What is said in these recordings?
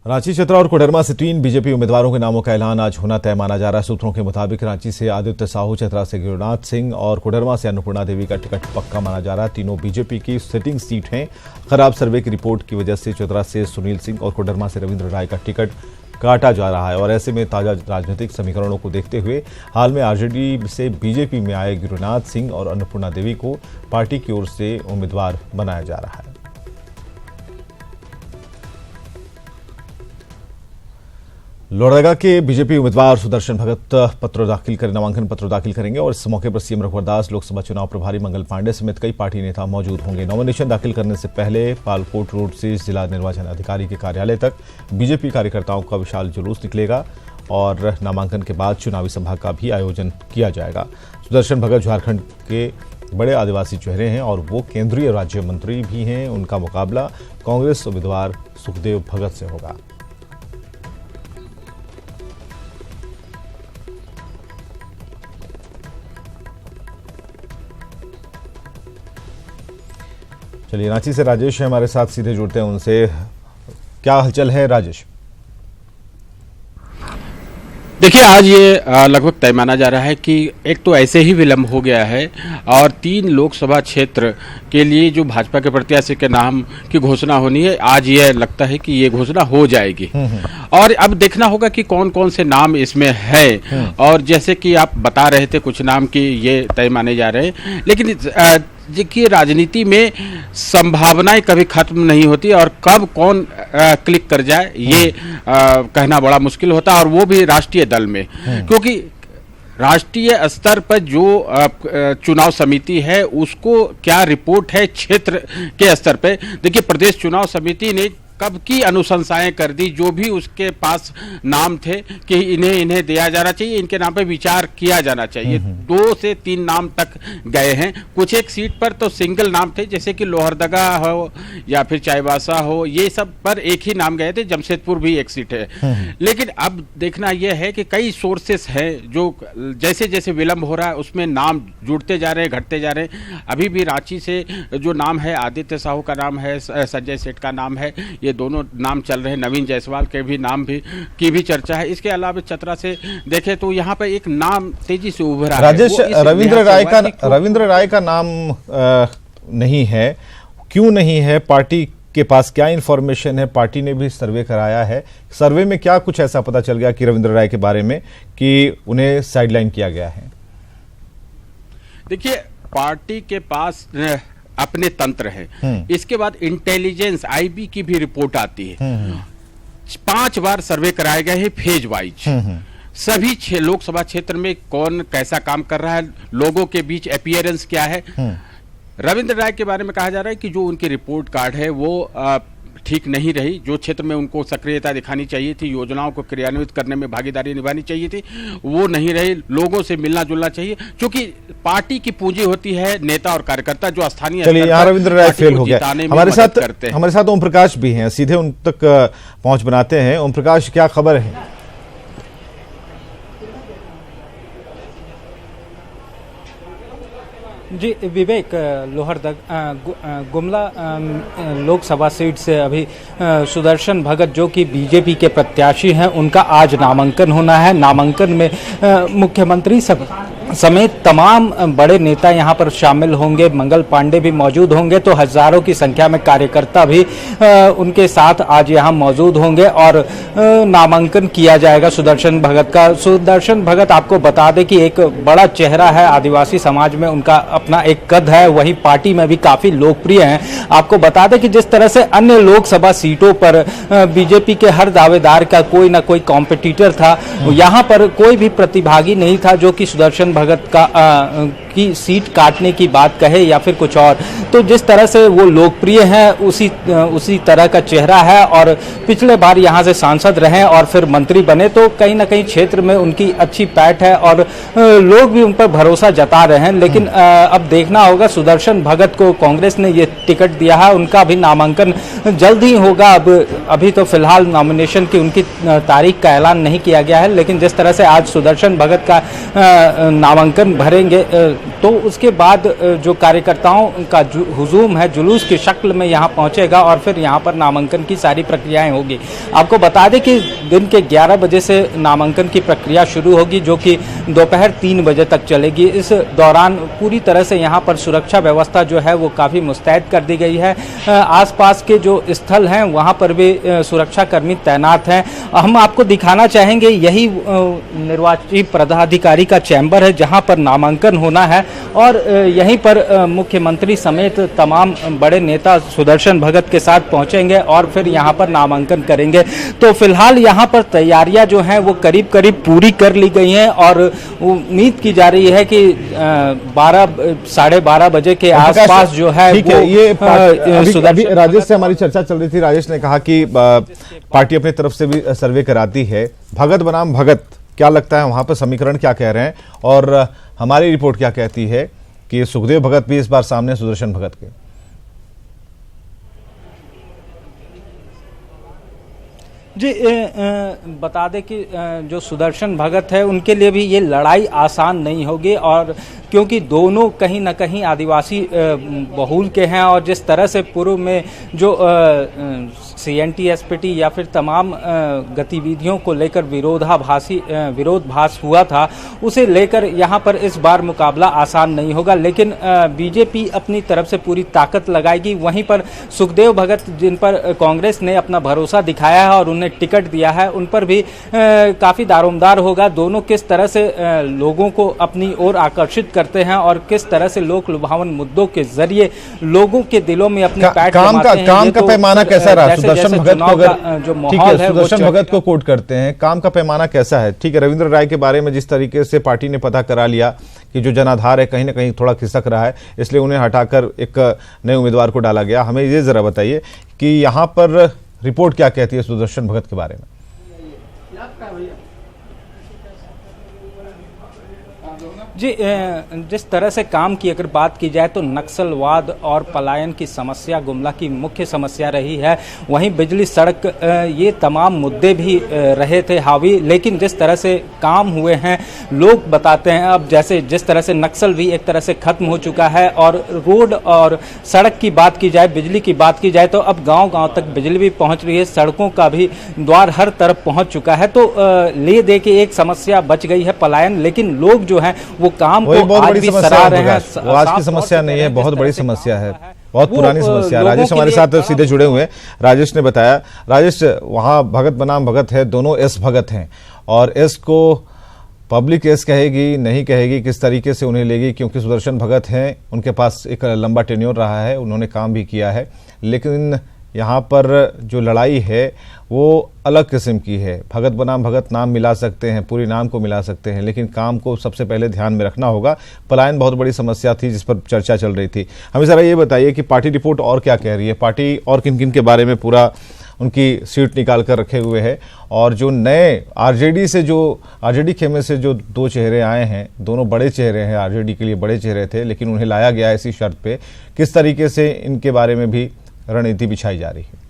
रांची, चतरा और कोडरमा से 3 बीजेपी उम्मीदवारों के नामों का ऐलान आज होना तय माना जा रहा है। सूत्रों के मुताबिक रांची से आदित्य साहू, चतरा से गिरिनाथ सिंह और कोडरमा से अन्नपूर्णा देवी का टिकट पक्का माना जा रहा है। तीनों बीजेपी की सिटिंग सीट हैं। खराब सर्वे की रिपोर्ट की वजह से चतरा से सुनील सिंह और कोडरमा से रविंद्र राय का टिकट काटा जा रहा है और ऐसे में ताजा राजनीतिक समीकरणों को देखते हुए हाल में आरजेडी से बीजेपी में आए गिरिनाथ सिंह और अन्नपूर्णा देवी को पार्टी की ओर से उम्मीदवार बनाया जा रहा है। लोहरदगा के बीजेपी उम्मीदवार सुदर्शन भगत नामांकन पत्र दाखिल करेंगे और इस मौके पर सीएम रघुवर दास, लोकसभा चुनाव प्रभारी मंगल पांडे समेत कई पार्टी नेता मौजूद होंगे। नॉमिनेशन दाखिल करने से पहले पालकोट रोड से जिला निर्वाचन अधिकारी के कार्यालय तक बीजेपी कार्यकर्ताओं का विशाल जुलूस निकलेगा और नामांकन के बाद चुनावी सभा का भी आयोजन किया जाएगा। सुदर्शन भगत झारखंड के बड़े आदिवासी चेहरे हैं और वो केंद्रीय राज्य मंत्री भी हैं। उनका मुकाबला कांग्रेस उम्मीदवार सुखदेव भगत से होगा। चलिए, रांची से राजेश है हमारे साथ, सीधे जुड़ते हैं उनसे। क्या हलचल है राजेश? देखिए, आज ये लगभग तय माना जा रहा है कि एक तो ऐसे ही विलंब हो गया है और 3 लोकसभा क्षेत्र के लिए जो भाजपा के प्रत्याशी के नाम की घोषणा होनी है, आज ये लगता है कि ये घोषणा हो जाएगी। और अब देखना होगा कि कौन कौन से नाम इसमें है। और जैसे कि आप बता रहे थे, कुछ नाम की ये तय माने जा रहे हैं, लेकिन देखिए राजनीति में संभावनाएं कभी खत्म नहीं होती और कब कौन क्लिक कर जाए ये कहना बड़ा मुश्किल होता है, और वो भी राष्ट्रीय दल में। क्योंकि राष्ट्रीय स्तर पर जो चुनाव समिति है उसको क्या रिपोर्ट है क्षेत्र के स्तर पे। देखिए, प्रदेश चुनाव समिति ने कब की अनुशंसाएं कर दी, जो भी उसके पास नाम थे कि इन्हें दिया जाना चाहिए, इनके नाम पे विचार किया जाना चाहिए। 2 से 3 नाम तक गए हैं। कुछ एक सीट पर तो सिंगल नाम थे, जैसे कि लोहरदगा हो या फिर चाईबासा हो, ये सब पर एक ही नाम गए थे। जमशेदपुर भी एक सीट है। लेकिन अब देखना यह है कि कई सोर्सेस हैं जो जैसे जैसे विलंब हो रहा है उसमें नाम जुड़ते जा रहे हैं, घटते जा रहे हैं। अभी भी रांची से जो नाम है, आदित्य साहू का नाम है, संजय सेठ का नाम है, ये दोनों नाम चल रहे हैं। नवीन जायसवाल के भी नाम की भी चर्चा है। इसके अलावा चतरा से देखें तो यहाँ पे एक नाम तेजी से उभरा है। राजेश, रविंद्र राय का नाम नहीं है, क्यों नहीं है? पार्टी के पास क्या इंफॉर्मेशन है? पार्टी ने भी सर्वे कराया है, सर्वे में क्या कुछ ऐसा पता चल गया कि रविंद्र राय के बारे में कि उन्हें साइडलाइन किया गया है? देखिए, पार्टी के पास अपने तंत्र है। इसके बाद इंटेलिजेंस आईबी की भी रिपोर्ट आती है। 5 बार सर्वे कराए गए हैं फेज वाइज। सभी 6 लोकसभा क्षेत्र में कौन कैसा काम कर रहा है, लोगों के बीच अपीयरेंस क्या है। रविंद्र राय के बारे में कहा जा रहा है कि जो उनकी रिपोर्ट कार्ड है वो ठीक नहीं रही। जो क्षेत्र में उनको सक्रियता दिखानी चाहिए थी, योजनाओं को क्रियान्वित करने में भागीदारी निभानी चाहिए थी, वो नहीं रही। लोगों से मिलना जुलना चाहिए, क्योंकि पार्टी की पूंजी होती है नेता और कार्यकर्ता जो स्थानीय स्तर पर रविंद्र राय फेल हो गया। हमारे साथ ओम प्रकाश भी हैं, सीधे उन तक पहुंच बनाते हैं। ओम प्रकाश, क्या खबर है? जी विवेक, गुमला लोकसभा सीट से अभी सुदर्शन भगत जो कि बीजेपी के प्रत्याशी हैं, उनका आज नामांकन होना है। नामांकन में मुख्यमंत्री समेत तमाम बड़े नेता यहां पर शामिल होंगे। मंगल पांडे भी मौजूद होंगे, तो हजारों की संख्या में कार्यकर्ता भी उनके साथ आज यहां मौजूद होंगे और नामांकन किया जाएगा सुदर्शन भगत का। सुदर्शन भगत, आपको बता दें कि एक बड़ा चेहरा है, आदिवासी समाज में उनका अपना एक कद है, वहीं पार्टी में भी काफी लोकप्रिय हैं। आपको बता दें कि जिस तरह से अन्य लोकसभा सीटों पर बीजेपी के हर दावेदार का कोई ना कोई कॉम्पिटिटर था, यहां पर कोई भी प्रतिभागी नहीं था जो कि सुदर्शन भगत की सीट काटने की बात कहे या फिर कुछ और। तो जिस तरह से वो लोकप्रिय हैं उसी तरह का चेहरा है और पिछले बार यहाँ से सांसद रहे और फिर मंत्री बने, तो कहीं ना कहीं क्षेत्र में उनकी अच्छी पैठ है और लोग भी उन पर भरोसा जता रहे हैं। लेकिन अब देखना होगा, सुदर्शन भगत को कांग्रेस ने ये टिकट दिया है, उनका भी नामांकन जल्द ही होगा। अभी तो फिलहाल नॉमिनेशन की उनकी तारीख का ऐलान नहीं किया गया है, लेकिन जिस तरह से आज सुदर्शन भगत का नामांकन भरेंगे तो उसके बाद जो कार्यकर्ताओं का हुजूम है जुलूस की शक्ल में यहाँ पहुँचेगा और फिर यहाँ पर नामांकन की सारी प्रक्रियाएं होगी। आपको बता दें कि दिन के 11 बजे से नामांकन की प्रक्रिया शुरू होगी, जो कि दोपहर 3 बजे तक चलेगी। इस दौरान पूरी तरह से यहाँ पर सुरक्षा व्यवस्था जो है वो काफ़ी मुस्तैद कर दी गई है। आसपास के जो स्थल हैं वहाँ पर भी सुरक्षा कर्मी तैनात हैं। हम आपको दिखाना चाहेंगे, यही निर्वाची पदाधिकारी का चैम्बर है जहाँ पर नामांकन होना है और यहीं पर मुख्यमंत्री समेत तमाम बड़े नेता सुदर्शन भगत के साथ पहुंचेंगे और फिर यहां पर नामांकन करेंगे। तो फिलहाल यहां पर तैयारियां जो हैं वो करीब करीब पूरी कर ली गई हैं और उम्मीद की जा रही है कि 12-12:30 बजे के आसपास जो है वो ये अभी राजेश से हमारी चर्चा चल रही थी। राजेश ने कहा कि पार्टी अपनी तरफ से भी सर्वे कराती है। भगत बनाम भगत, क्या लगता है वहां पर समीकरण क्या कह रहे हैं और हमारी रिपोर्ट क्या कहती है कि सुखदेव भगत भी इस बार सामने सुदर्शन भगत के? जी बता दें कि जो सुदर्शन भगत है उनके लिए भी ये लड़ाई आसान नहीं होगी, और क्योंकि दोनों कहीं ना कहीं आदिवासी बहुल के हैं और जिस तरह से पूर्व में जो CNT-SPT या फिर तमाम गतिविधियों को लेकर विरोधाभास हुआ था, उसे लेकर यहाँ पर इस बार मुकाबला आसान नहीं होगा। लेकिन बीजेपी अपनी तरफ से पूरी ताकत लगाएगी। वहीं पर सुखदेव भगत, जिन पर कांग्रेस ने अपना भरोसा दिखाया है और उन्हें टिकट दिया है, उन पर भी काफ़ी दारोमदार होगा। दोनों किस तरह से लोगों को अपनी ओर आकर्षित करते हैं और किस तरह से लोक लुभावन मुद्दों के जरिए लोगों के दिलों में अपनी पैठ जमाते हैं। काम का पैमाना कैसा रहा? सुदर्शन भगत को अगर जो माहौल है, सुदर्शन भगत को कोट करते हैं, काम का पैमाना कैसा है? ठीक है, रविंद्र राय के बारे में जिस तरीके से पार्टी ने पता करा लिया कि जो जनाधार है कहीं ना कहीं थोड़ा खिसक रहा है, इसलिए उन्हें हटाकर एक नए उम्मीदवार को डाला गया। हमें ये जरा बताइए कि यहाँ पर रिपोर्ट क्या कहती है सुदर्शन भगत के बारे में? जी जिस तरह से काम की अगर बात की जाए तो नक्सलवाद और पलायन की समस्या गुमला की मुख्य समस्या रही है। वहीं बिजली, सड़क, ये तमाम मुद्दे भी रहे थे हावी। लेकिन जिस तरह से काम हुए हैं, लोग बताते हैं, अब जैसे जिस तरह से नक्सल भी एक तरह से खत्म हो चुका है और रोड और सड़क की बात की जाए, बिजली की बात की जाए तो अब गाँव-गाँव तक बिजली भी पहुँच रही है, सड़कों का भी द्वार हर तरफ पहुँच चुका है। तो ले दे के एक समस्या बच गई है पलायन, लेकिन लोग जो हैं वो काम को आज भी सराह रहे हैं। वो आज की समस्या नहीं है, बहुत बड़ी समस्या है, बहुत पुरानी समस्या है। राजेश हमारे साथ सीधे जुड़े हुए हैं। राजेश ने बताया, राजेश वहां भगत बनाम भगत है, दोनों एस भगत हैं और एस को पब्लिक एस कहेगी नहीं कहेगी, किस तरीके से उन्हें लेगी? क्योंकि सुदर्शन भगत हैं, उनके पास एक लंबा टेन्योर रहा है, उन्होंने काम भी किया है। लेकिन यहाँ पर जो लड़ाई है वो अलग किस्म की है। भगत बनाम भगत नाम मिला सकते हैं, पूरी नाम को मिला सकते हैं, लेकिन काम को सबसे पहले ध्यान में रखना होगा। पलायन बहुत बड़ी समस्या थी जिस पर चर्चा चल रही थी। हमें जरा ये बताइए कि पार्टी रिपोर्ट और क्या कह रही है, पार्टी और किन किन के बारे में पूरा उनकी सीट निकाल कर रखे हुए है, और जो नए आरजेडी खेमे से जो दो चेहरे आए हैं, दोनों बड़े चेहरे हैं, आरजेडी के लिए बड़े चेहरे थे, लेकिन उन्हें लाया गया इसी शर्त पे, किस तरीके से इनके बारे में भी रणनीति बिछाई जा रही है?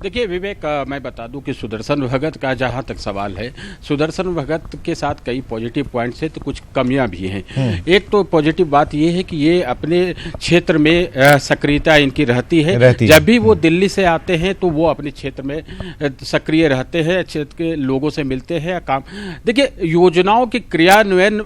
देखिए विवेक, मैं बता दूं कि सुदर्शन भगत का जहां तक सवाल है, सुदर्शन भगत के साथ कई पॉजिटिव पॉइंट्स हैं तो कुछ कमियां भी हैं। एक तो पॉजिटिव बात ये है कि ये अपने क्षेत्र में सक्रियता इनकी रहती है। जब भी वो दिल्ली से आते हैं तो वो अपने क्षेत्र में सक्रिय रहते हैं, क्षेत्र के लोगों से मिलते हैं। काम देखिए, योजनाओं के क्रियान्वयन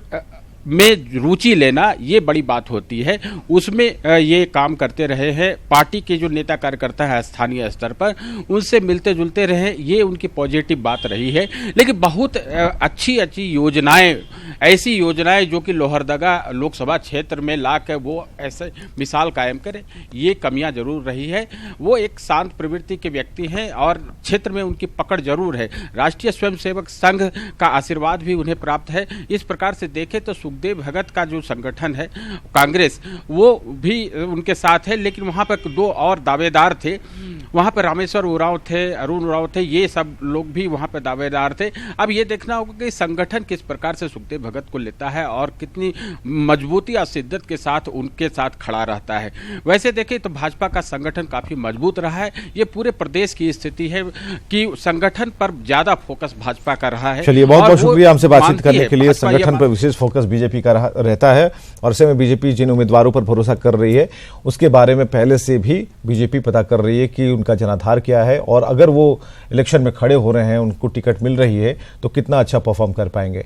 में रुचि लेना ये बड़ी बात होती है, उसमें ये काम करते रहे हैं। पार्टी के जो नेता कार्यकर्ता है स्थानीय स्तर पर, उनसे मिलते जुलते रहे, ये उनकी पॉजिटिव बात रही है। लेकिन बहुत अच्छी योजनाएं, ऐसी योजनाएं जो कि लोहरदगा लोकसभा क्षेत्र में लाकर वो ऐसे मिसाल कायम करे, ये कमियां जरूर रही है। वो एक शांत प्रवृत्ति के व्यक्ति हैं और क्षेत्र में उनकी पकड़ जरूर है। राष्ट्रीय स्वयंसेवक संघ का आशीर्वाद भी उन्हें प्राप्त है। इस प्रकार से देखें तो सुखदेव भगत का जो संगठन है कांग्रेस, वो भी उनके साथ है। लेकिन वहां पर दो और दावेदार थे, वहां पर रामेश्वर उरांव थे, अरुण उरांव थे, ये सब लोग भी वहां पर दावेदार थे। अब ये देखना होगा कि संगठन किस प्रकार से सुखदेव भगत को लेता है और कितनी मजबूती और शिद्दत के साथ उनके साथ खड़ा रहता है। वैसे देखें तो भाजपा का संगठन काफी मजबूत रहा है। ये पूरे प्रदेश की स्थिति है कि संगठन पर ज्यादा फोकस भाजपा का रहा है। चलिए, बहुत बहुत शुक्रिया हमसे बातचीत करने के लिए। भाजपा संगठन पर विशेष फोकस बीजेपी का रहता है और ऐसे में बीजेपी जिन उम्मीदवारों पर भरोसा कर रही है उसके बारे में पहले से भी बीजेपी पता कर रही है कि उनका जनाधार क्या है और अगर वो इलेक्शन में खड़े हो रहे हैं, उनको टिकट मिल रही है तो कितना अच्छा परफॉर्म कर पाएंगे।